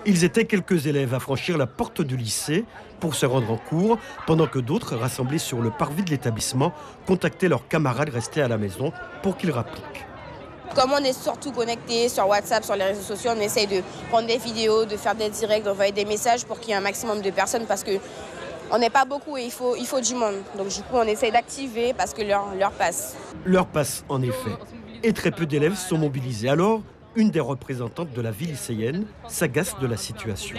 Ils étaient quelques élèves à franchir la porte du lycée pour se rendre en cours, pendant que d'autres, rassemblés sur le parvis de l'établissement, contactaient leurs camarades restés à la maison pour qu'ils rappliquent. Comme on est surtout connectés sur WhatsApp, sur les réseaux sociaux, on essaye de prendre des vidéos, de faire des directs, d'envoyer des messages pour qu'il y ait un maximum de personnes parce qu'on n'est pas beaucoup et il faut du monde. Donc du coup, on essaye d'activer parce que l'heure passe. L'heure passe en effet. Et très peu d'élèves sont mobilisés. Alors, une des représentantes de la vie lycéenne s'agace de la situation.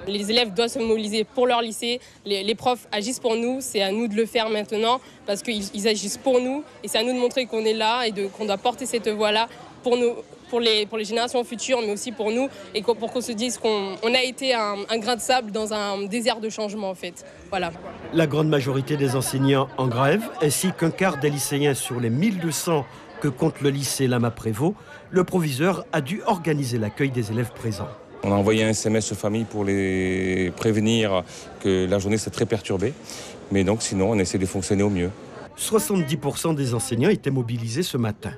Les élèves doivent se mobiliser pour leur lycée. Les profs agissent pour nous. C'est à nous de le faire maintenant parce qu'ils agissent pour nous. Et c'est à nous de montrer qu'on est là et qu'on doit porter cette voix-là pour les générations futures, mais aussi pour nous. Et pour qu'on se dise qu'on a été un grain de sable dans un désert de changement, en fait. Voilà. La grande majorité des enseignants en grève, ainsi qu'un quart des lycéens sur les 1200 que compte le lycée Lama-Prévost, le proviseur a dû organiser l'accueil des élèves présents. On a envoyé un SMS aux familles pour les prévenir que la journée s'est très perturbée. Mais donc sinon, on essaie de fonctionner au mieux. 70% des enseignants étaient mobilisés ce matin.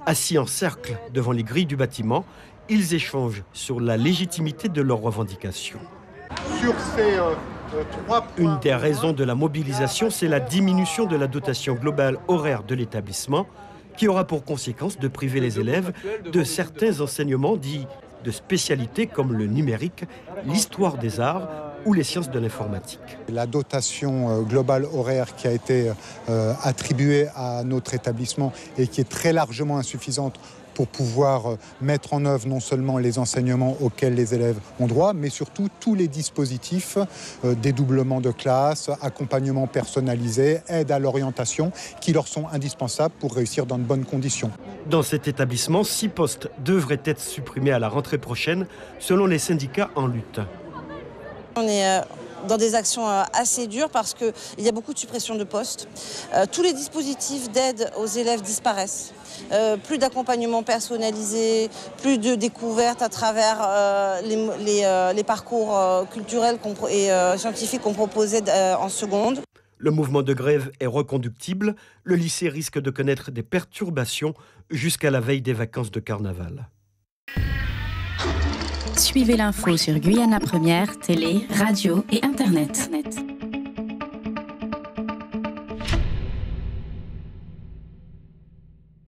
Assis en cercle devant les grilles du bâtiment, ils échangent sur la légitimité de leurs revendications. Une des raisons de la mobilisation, c'est la diminution de la dotation globale horaire de l'établissement, qui aura pour conséquence de priver les élèves de certains enseignements dits de spécialités comme le numérique, l'histoire des arts ou les sciences de l'informatique. La dotation globale horaire qui a été attribuée à notre établissement et qui est très largement insuffisante pour pouvoir mettre en œuvre non seulement les enseignements auxquels les élèves ont droit, mais surtout tous les dispositifs, dédoublement de classe, accompagnement personnalisé, aide à l'orientation, qui leur sont indispensables pour réussir dans de bonnes conditions. Dans cet établissement, 6 postes devraient être supprimés à la rentrée prochaine, selon les syndicats en lutte. On est dans des actions assez dures parce qu'il y a beaucoup de suppression de postes. Tous les dispositifs d'aide aux élèves disparaissent. Plus d'accompagnement personnalisé, plus de découvertes à travers les parcours culturels et scientifiques qu'on proposait en seconde. Le mouvement de grève est reconductible. Le lycée risque de connaître des perturbations jusqu'à la veille des vacances de carnaval. Suivez l'info sur Guyana Première, télé, radio et Internet.